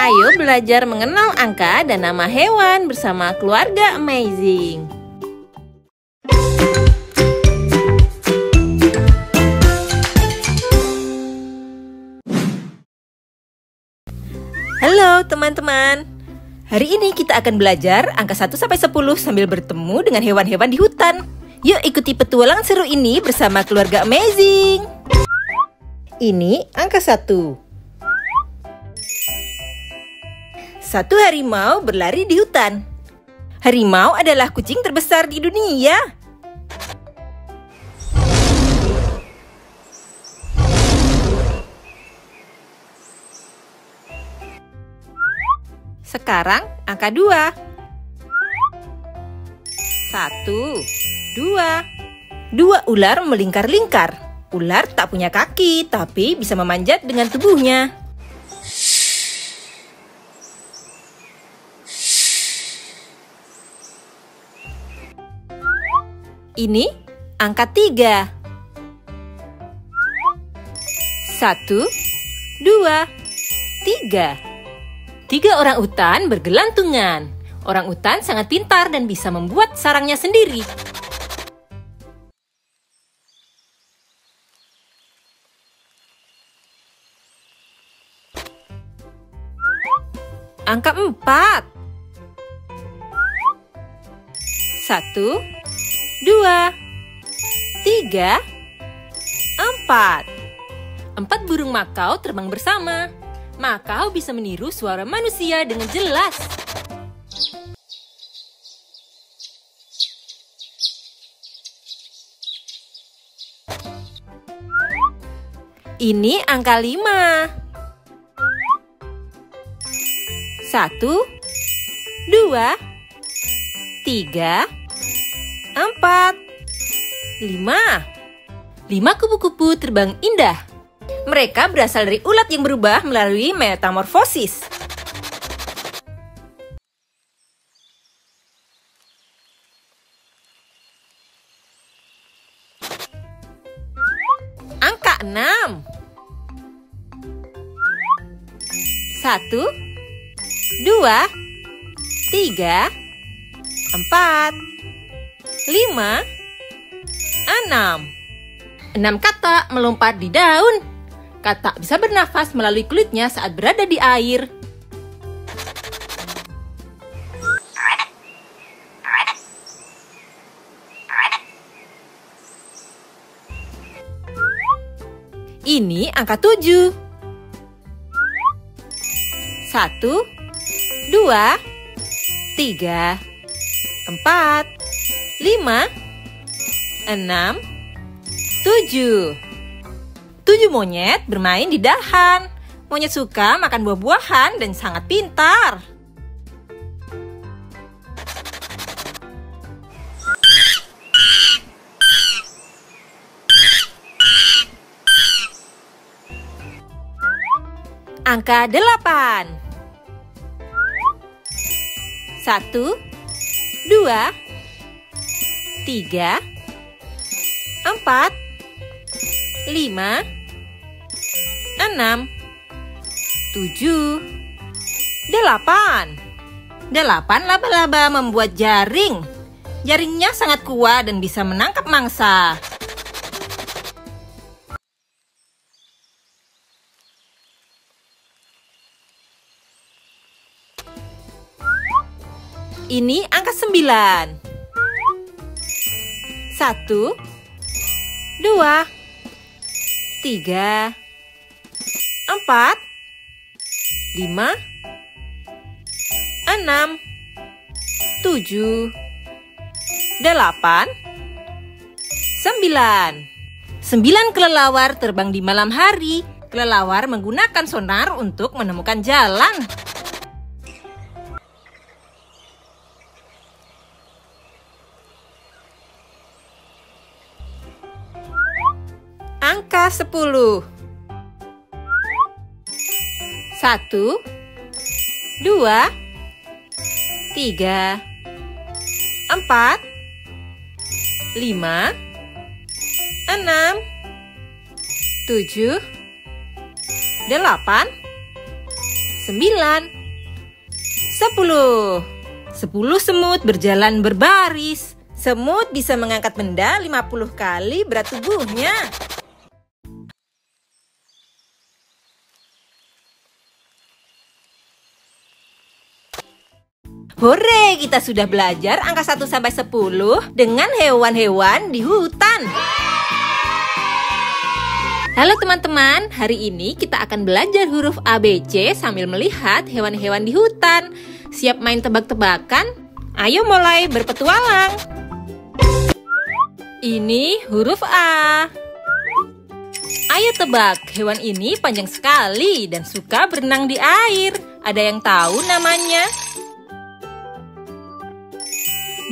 Ayo belajar mengenal angka dan nama hewan bersama keluarga Amazing. Halo teman-teman. Hari ini kita akan belajar angka 1 sampai 10 sambil bertemu dengan hewan-hewan di hutan. Yuk ikuti petualangan seru ini bersama keluarga Amazing. Ini angka 1. Satu harimau berlari di hutan. Harimau adalah kucing terbesar di dunia. Sekarang angka 2. 1, 2. Dua ular melingkar-lingkar. Ular tak punya kaki, tapi bisa memanjat dengan tubuhnya. Ini angka 3. 1, 2, 3. 3 orang utan bergelantungan. Orang utan sangat pintar dan bisa membuat sarangnya sendiri. Angka 4. 1, 2, 3, 4. 4 burung makau terbang bersama. Makau bisa meniru suara manusia dengan jelas. Ini angka 5. 1, 2, 3, 4, 5. 5 kupu-kupu terbang indah. Mereka berasal dari ulat yang berubah melalui metamorfosis. Angka 6. 1, 2, 3, 4, 5, 6. 6 katak melompat di daun. Katak bisa bernafas melalui kulitnya saat berada di air. Ini angka 7. 1, 2, 3, 4, 5, 6, 7. 7 monyet bermain di dahan. Monyet suka makan buah-buahan dan sangat pintar. Angka 8. 1, 2, 3, 4, 5, 6, 7, 8. 8 laba-laba membuat jaring. Jaringnya sangat kuat dan bisa menangkap mangsa. Ini angka 9. 1, 2, 3, 4, 5, 6, 7, 8, 9. 9 kelelawar terbang di malam hari. Kelelawar menggunakan sonar untuk menemukan jalan. Angka 10. 1, 2, 3, 4, 5, 6, 7, 8, 9. 10. 10 semut berjalan berbaris. Semut bisa mengangkat benda 50 kali berat tubuhnya. Hore, kita sudah belajar angka 1 sampai 10 dengan hewan-hewan di hutan. Halo teman-teman, hari ini kita akan belajar huruf ABC sambil melihat hewan-hewan di hutan. Siap main tebak-tebakan? Ayo mulai berpetualang. Ini huruf A. Ayo tebak, hewan ini panjang sekali dan suka berenang di air. Ada yang tahu namanya?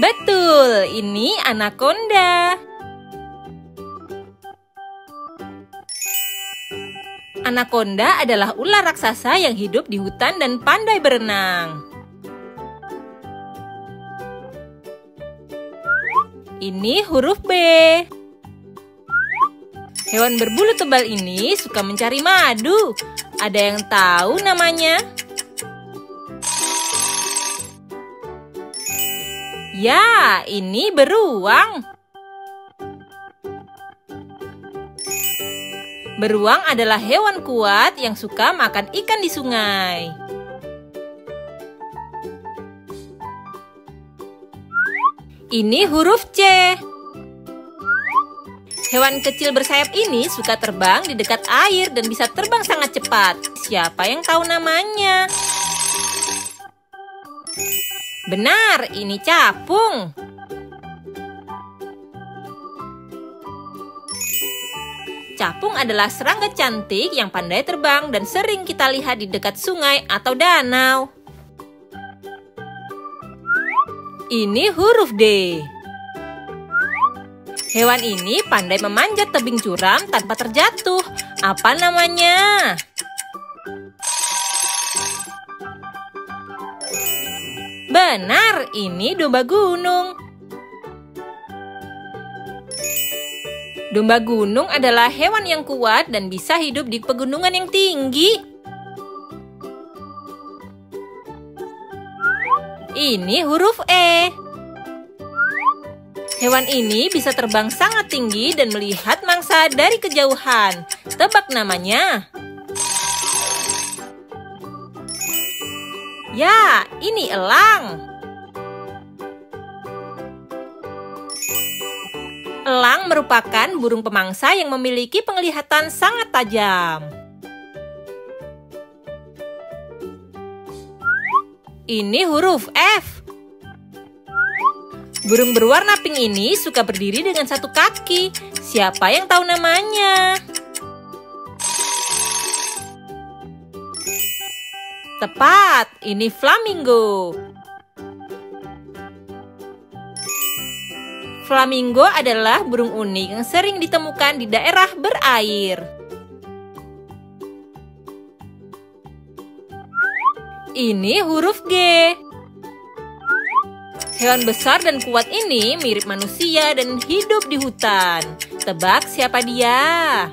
Betul, ini anaconda. Anaconda adalah ular raksasa yang hidup di hutan dan pandai berenang. Ini huruf B. Hewan berbulu tebal ini suka mencari madu. Ada yang tahu namanya? Ya, ini beruang. Beruang adalah hewan kuat yang suka makan ikan di sungai. Ini huruf C. Hewan kecil bersayap ini suka terbang di dekat air dan bisa terbang sangat cepat. Siapa yang tahu namanya? Benar, ini capung. Capung adalah serangga cantik yang pandai terbang dan sering kita lihat di dekat sungai atau danau. Ini huruf D. Hewan ini pandai memanjat tebing curam tanpa terjatuh. Apa namanya? Benar, ini domba gunung. Domba gunung adalah hewan yang kuat dan bisa hidup di pegunungan yang tinggi. Ini huruf E. Hewan ini bisa terbang sangat tinggi dan melihat mangsa dari kejauhan. Tebak namanya. Ya, ini elang. Elang merupakan burung pemangsa yang memiliki penglihatan sangat tajam. Ini huruf F. Burung berwarna pink ini suka berdiri dengan satu kaki. Siapa yang tahu namanya? Tepat, ini flamingo. Flamingo adalah burung unik yang sering ditemukan di daerah berair. Ini huruf G. Hewan besar dan kuat ini mirip manusia dan hidup di hutan. Tebak siapa dia?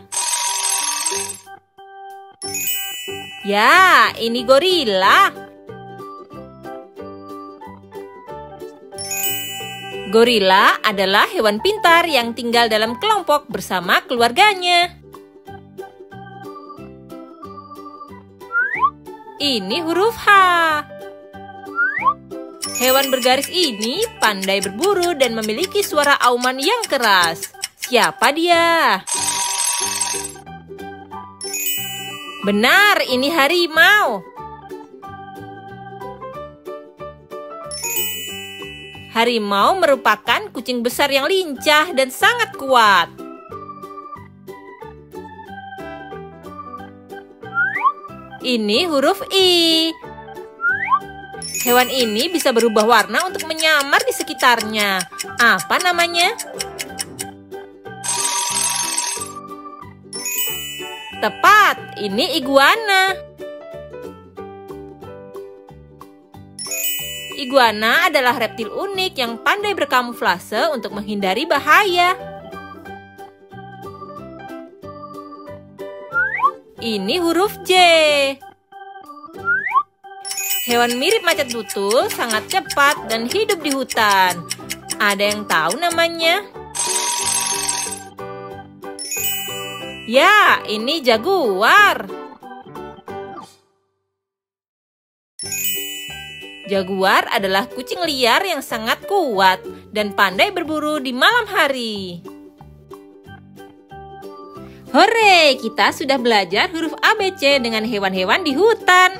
Ya, ini gorila. Gorila adalah hewan pintar yang tinggal dalam kelompok bersama keluarganya. Ini huruf H. Hewan bergaris ini pandai berburu dan memiliki suara auman yang keras. Siapa dia? Benar, ini harimau. Harimau merupakan kucing besar yang lincah dan sangat kuat. Ini huruf I. Hewan ini bisa berubah warna untuk menyamar di sekitarnya. Apa namanya? Tepat, ini iguana. Iguana adalah reptil unik yang pandai berkamuflase untuk menghindari bahaya. Ini huruf J. Hewan mirip macan tutul sangat cepat dan hidup di hutan. Ada yang tahu namanya? Ya, ini jaguar. Jaguar adalah kucing liar yang sangat kuat dan pandai berburu di malam hari. Hore, kita sudah belajar huruf ABC dengan hewan-hewan di hutan.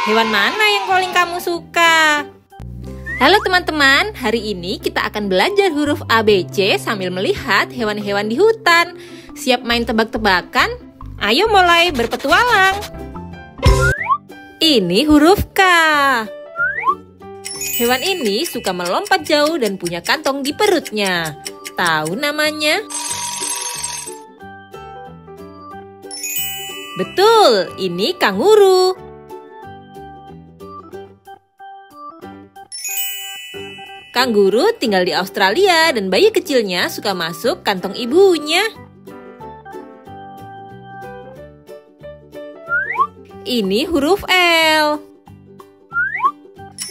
Hewan mana yang paling kamu suka? Halo teman-teman, hari ini kita akan belajar huruf ABC sambil melihat hewan-hewan di hutan. Siap main tebak-tebakan? Ayo mulai berpetualang. Ini huruf K. Hewan ini suka melompat jauh dan punya kantong di perutnya. Tahu namanya? Betul, ini kanguru. Kanguru tinggal di Australia dan bayi kecilnya suka masuk kantong ibunya. Ini huruf L.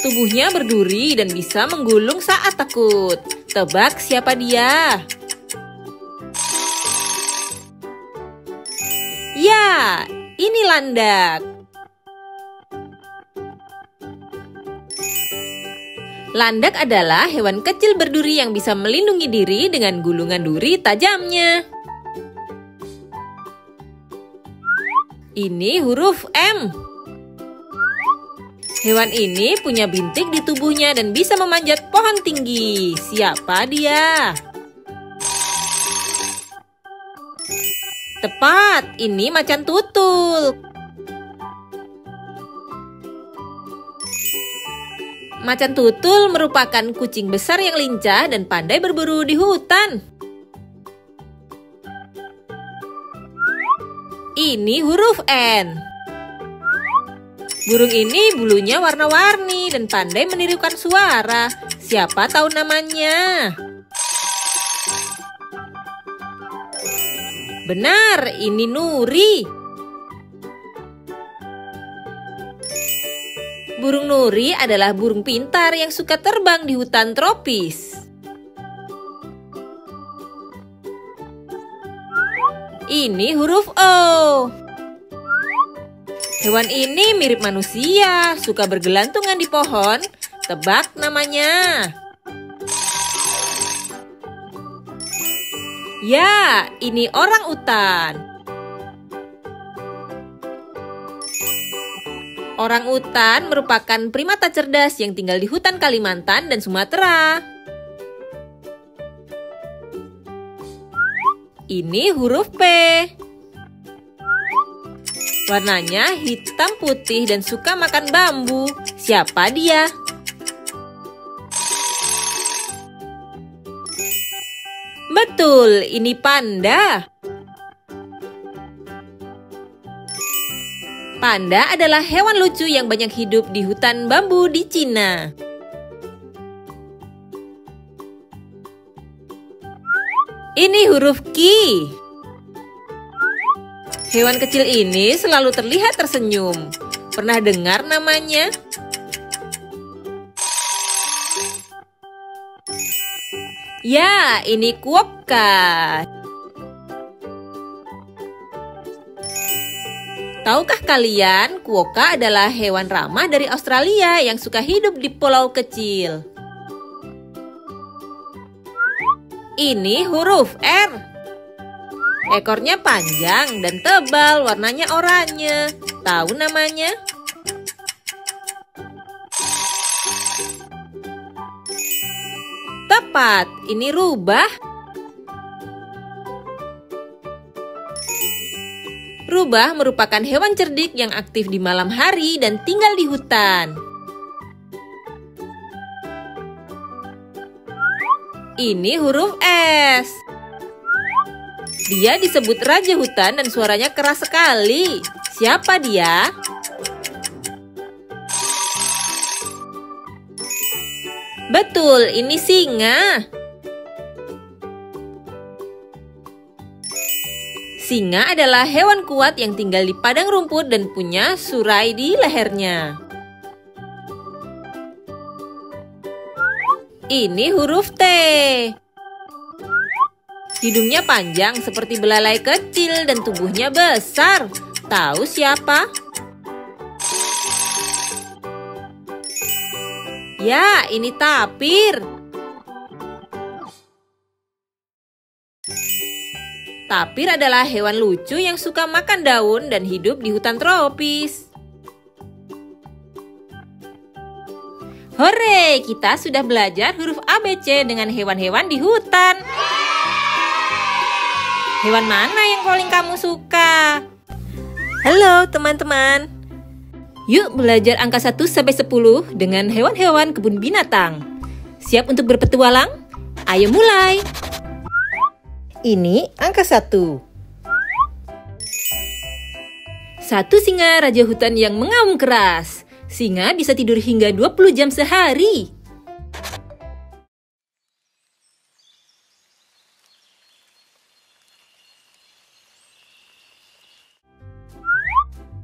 Tubuhnya berduri dan bisa menggulung saat takut. Tebak siapa dia? Ya, ini landak. Landak adalah hewan kecil berduri yang bisa melindungi diri dengan gulungan duri tajamnya. Ini huruf M. Hewan ini punya bintik di tubuhnya dan bisa memanjat pohon tinggi. Siapa dia? Tepat, ini macan tutul. Macan tutul merupakan kucing besar yang lincah dan pandai berburu di hutan. Ini huruf N. Burung ini bulunya warna-warni dan pandai menirukan suara. Siapa tahu namanya? Benar, ini nuri. Burung nuri adalah burung pintar yang suka terbang di hutan tropis. Ini huruf O. Hewan ini mirip manusia, suka bergelantungan di pohon. Tebak namanya. Ya, ini orang utan. Orang utan merupakan primata cerdas yang tinggal di hutan Kalimantan dan Sumatera. Ini huruf P. Warnanya hitam putih dan suka makan bambu. Siapa dia? Betul, ini panda. Panda adalah hewan lucu yang banyak hidup di hutan bambu di Cina. Ini huruf Q. Hewan kecil ini selalu terlihat tersenyum. Pernah dengar namanya? Ya, ini kuokka. Tahukah kalian, kuokka adalah hewan ramah dari Australia yang suka hidup di pulau kecil. Ini huruf R. Ekornya panjang dan tebal, warnanya oranye. Tahu namanya? Tepat, ini rubah. Rubah merupakan hewan cerdik yang aktif di malam hari dan tinggal di hutan. Ini huruf S. Dia disebut raja hutan dan suaranya keras sekali. Siapa dia? Betul, ini singa. Singa adalah hewan kuat yang tinggal di padang rumput dan punya surai di lehernya. Ini huruf T. Hidungnya panjang seperti belalai kecil dan tubuhnya besar. Tahu siapa? Ya, ini tapir. Tapir adalah hewan lucu yang suka makan daun dan hidup di hutan tropis. Hore, kita sudah belajar huruf ABC dengan hewan-hewan di hutan. Hewan mana yang paling kamu suka? Halo teman-teman. Yuk belajar angka 1 sampai 10 dengan hewan-hewan kebun binatang. Siap untuk berpetualang? Ayo mulai. Ini angka 1. Satu singa raja hutan yang mengaum keras. Singa bisa tidur hingga 20 jam sehari.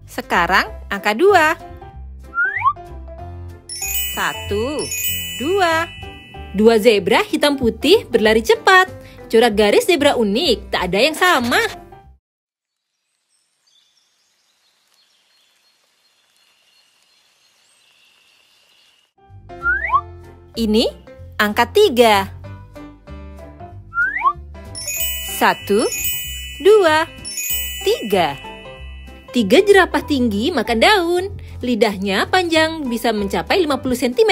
Sekarang angka 2. 1, 2. Dua zebra hitam putih berlari cepat. Corak garis zebra unik, tak ada yang sama. Ini angka 3. 1, 2, 3. 3 jerapah tinggi makan daun. Lidahnya panjang bisa mencapai 50 cm.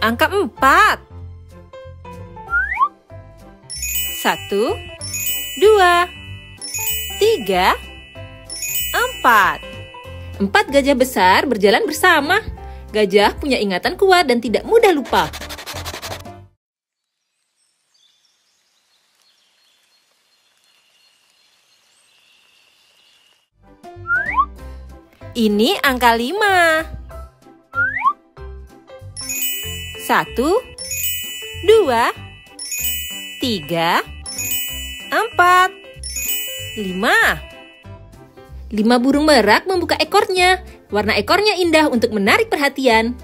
Angka 4. 1, 2, 3, 4. 4 gajah besar berjalan bersama. Gajah punya ingatan kuat dan tidak mudah lupa. Ini angka 5. 1, 2, 3, 4, 5. 5 burung merak membuka ekornya. Warna ekornya indah untuk menarik perhatian.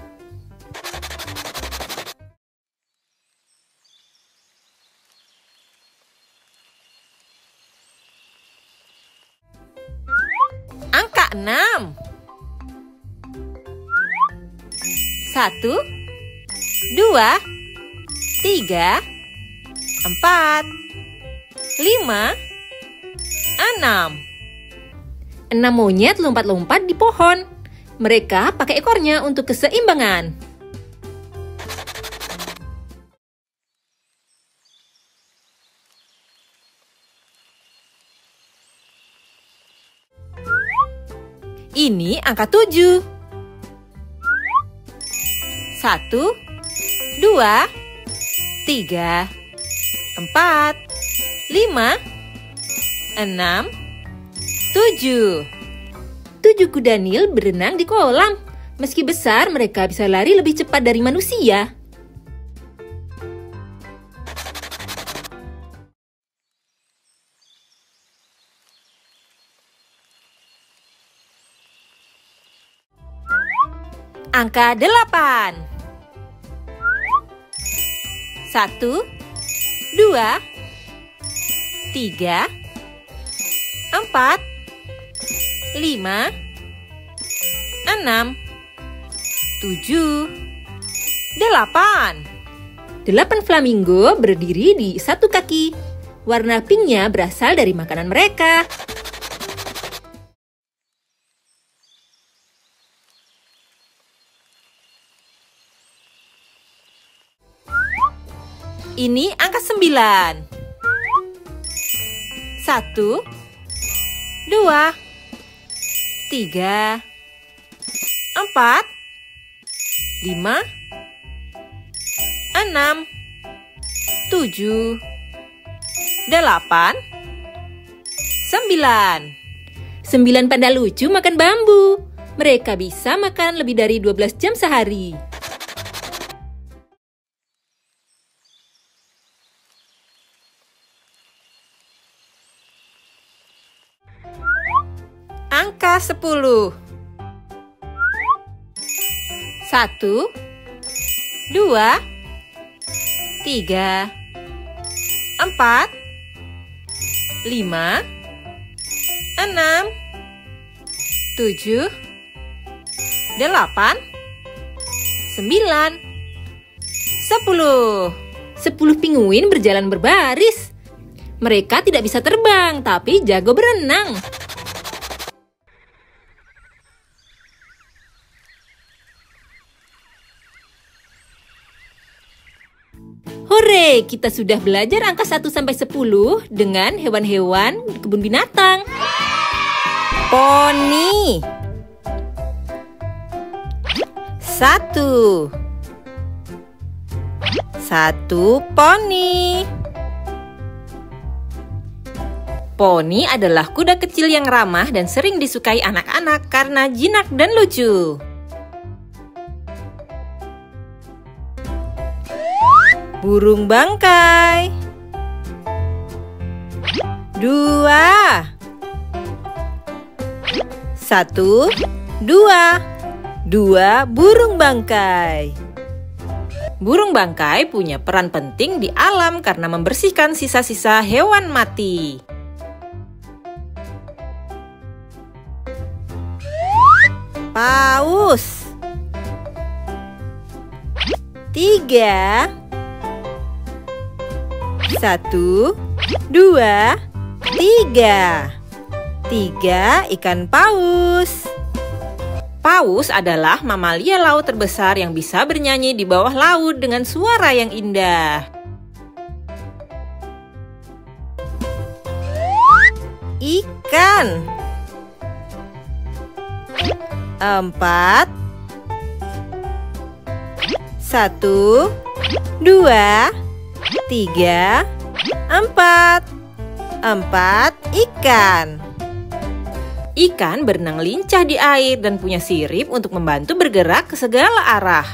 Angka 6. 1, 2, 3, 4, 5, 6. 6 monyet lompat-lompat di pohon. Mereka pakai ekornya untuk keseimbangan. Ini angka 7. 1, 2, 3, 4, 5, 6, 7. 7 kuda Nil berenang di kolam. Meski besar, mereka bisa lari lebih cepat dari manusia. Angka 8. 1, 2, 3, 4, 5, 6, 7, 8. 8 flamingo berdiri di satu kaki. Warna pinknya berasal dari makanan mereka. Ini angka 9. 1, 2, 3, 4, 5, 6, 7, 8, 9. 9 panda lucu makan bambu. Mereka bisa makan lebih dari 12 jam sehari. Angka 10. 1, 2, 3, 4, 5, 6, 7, 8, 9, 10. 10 pinguin berjalan berbaris. Mereka tidak bisa terbang, tapi jago berenang. Hore, kita sudah belajar angka 1 sampai 10 dengan hewan-hewan di kebun binatang. Poni. 1. 1 poni. Poni adalah kuda kecil yang ramah dan sering disukai anak-anak karena jinak dan lucu. Burung bangkai. 2. 1, 2. 2 burung bangkai. Burung bangkai punya peran penting di alam karena membersihkan sisa-sisa hewan mati. Paus. 3. 1, 2, 3. 3 ikan paus. Paus adalah mamalia laut terbesar yang bisa bernyanyi di bawah laut dengan suara yang indah. Ikan. 4. 1, 2, 3, 4. 4 ikan. Ikan berenang lincah di air dan punya sirip untuk membantu bergerak ke segala arah.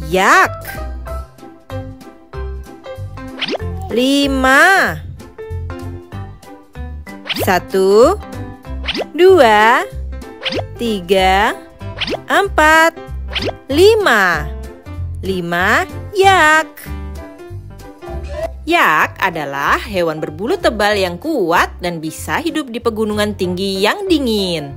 Yak. 5. 1, 2, 3, 4, 5. 5 yak. Yak adalah hewan berbulu tebal yang kuat dan bisa hidup di pegunungan tinggi yang dingin.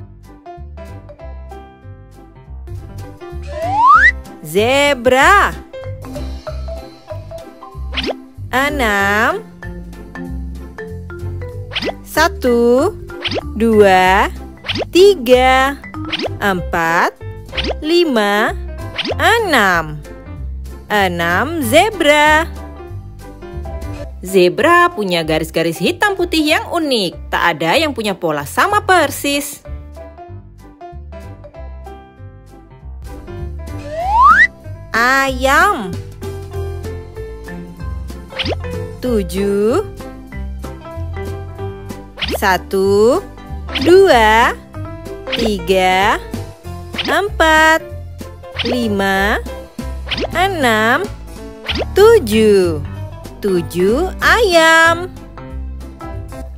Zebra. 6. 1, 2, 3, 4, 5, 6. 6 zebra. Zebra punya garis-garis hitam putih yang unik. Tak ada yang punya pola sama persis. Ayam. 7. 1, 2, 3, 4, 5, 6, 7. 7 ayam.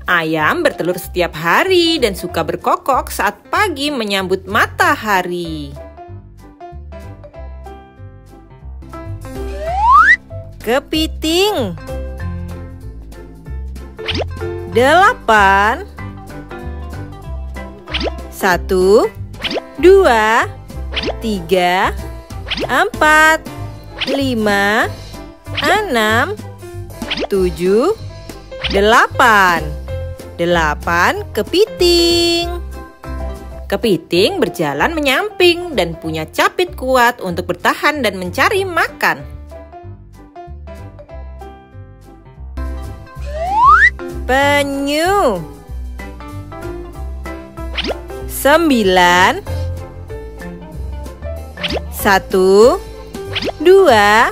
Ayam bertelur setiap hari dan suka berkokok saat pagi menyambut matahari. Kepiting. 8. 1, 2, 3, 4, 5, 6, 7, 8. 8 kepiting. Kepiting berjalan menyamping dan punya capit kuat untuk bertahan dan mencari makan. Penyu. 9. 1, 2,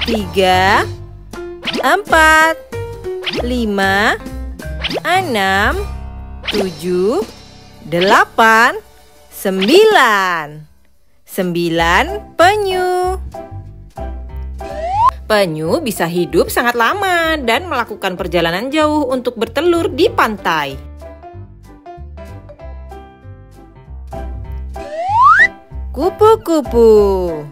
3, 4, 5, 6, 7, 8, 9. 9 penyu. Penyu bisa hidup sangat lama dan melakukan perjalanan jauh untuk bertelur di pantai. Kupu-kupu.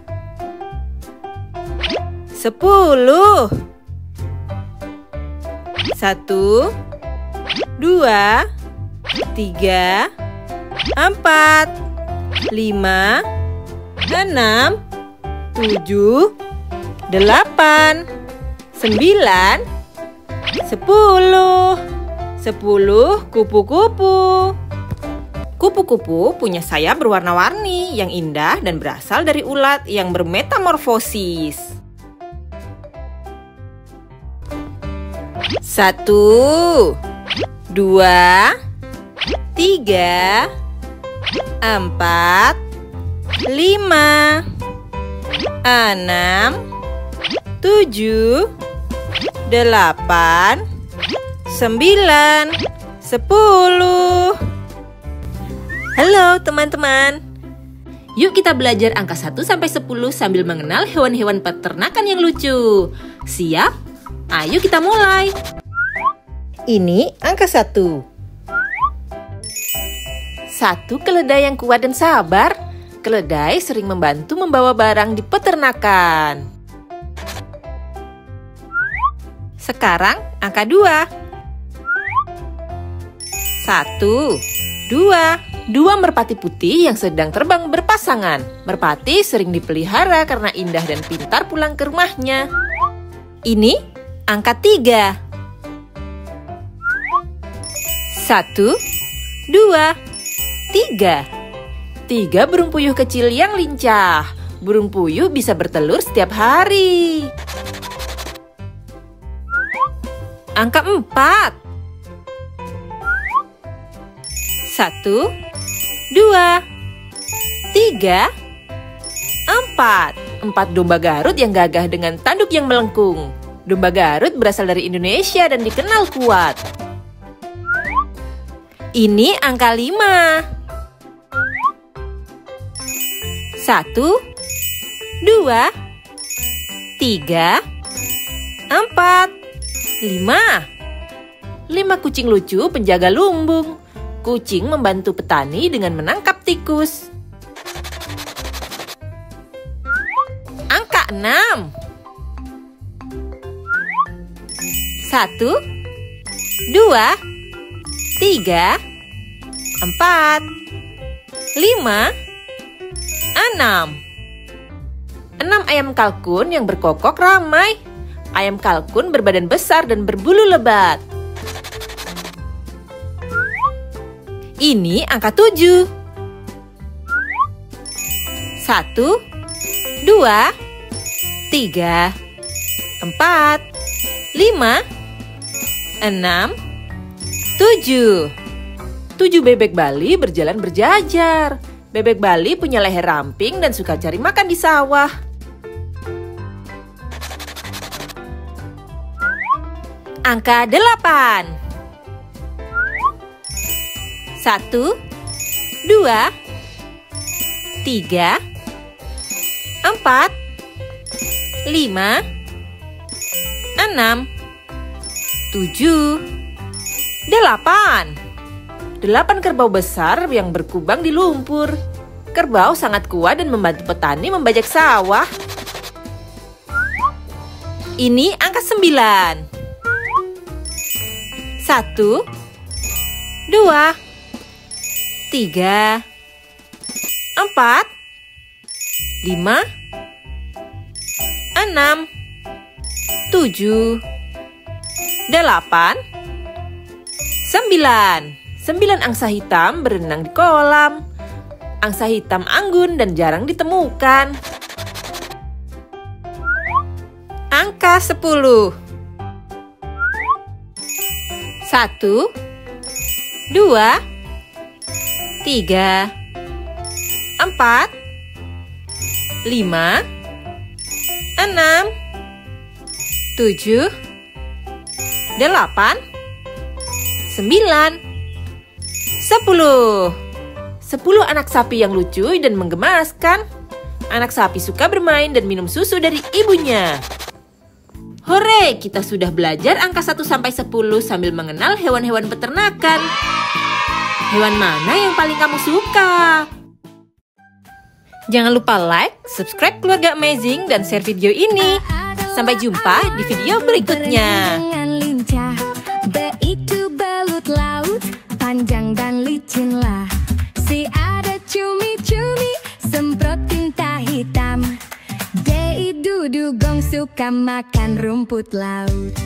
10. 1, 2, 3, 4, 5, 6, 7, 8, 9, 10. 10 kupu-kupu. Kupu-kupu punya sayap berwarna-warni yang indah dan berasal dari ulat yang bermetamorfosis. 1, 2, 3, 4, 5, 6, 7, 8, 9, 10. Halo teman-teman. Yuk kita belajar angka 1 sampai 10 sambil mengenal hewan-hewan peternakan yang lucu. Siap? Ayo kita mulai. Ini angka 1. 1 keledai yang kuat dan sabar. Keledai sering membantu membawa barang di peternakan. Sekarang angka 2. 1, 2. 2 merpati putih yang sedang terbang berpasangan. Merpati sering dipelihara karena indah dan pintar pulang ke rumahnya. Ini angka 3. 1, 2, 3. 3 burung puyuh kecil yang lincah. Burung puyuh bisa bertelur setiap hari. Angka 4. 1, 2, 3, 4. 4 domba Garut yang gagah dengan tanduk yang melengkung. Domba Garut berasal dari Indonesia dan dikenal kuat. Ini angka 5. 1, 2, 3, 4, 5. 5 kucing lucu penjaga lumbung. Kucing membantu petani dengan menangkap tikus. Angka 6. 1, 2, 3, 4, 5, 6. 6 ayam kalkun yang berkokok ramai. Ayam kalkun berbadan besar dan berbulu lebat. Ini angka 7. 1, 2, 3, 4, 5, 6, 7. 7 bebek Bali berjalan berjajar. Bebek Bali punya leher ramping dan suka cari makan di sawah. Angka 8. 1, 2, 3, 4, 5, 6, 7, 8. 8 kerbau besar yang berkubang di lumpur. Kerbau sangat kuat dan membantu petani membajak sawah. Ini angka 9. 1, 2, 3, 4, 5, 6, 7, 8, 9. 9 angsa hitam berenang di kolam. Angsa hitam anggun dan jarang ditemukan. Angka 10. 1, 2, 3, 4, 5, 6, 7, 8, 10. 10 anak sapi yang lucu dan menggemaskan. Anak sapi suka bermain dan minum susu dari ibunya. Hore, kita sudah belajar angka 1 sampai 10 sambil mengenal hewan-hewan peternakan. Hewan mana yang paling kamu suka? Jangan lupa like, subscribe Keluarga Amazing, dan share video ini. Sampai jumpa di video berikutnya. Itu belut laut, panjang dan licinlah. Si ada cumi-cumi, semprot tinta hitam. Dei dudugong suka makan rumput laut.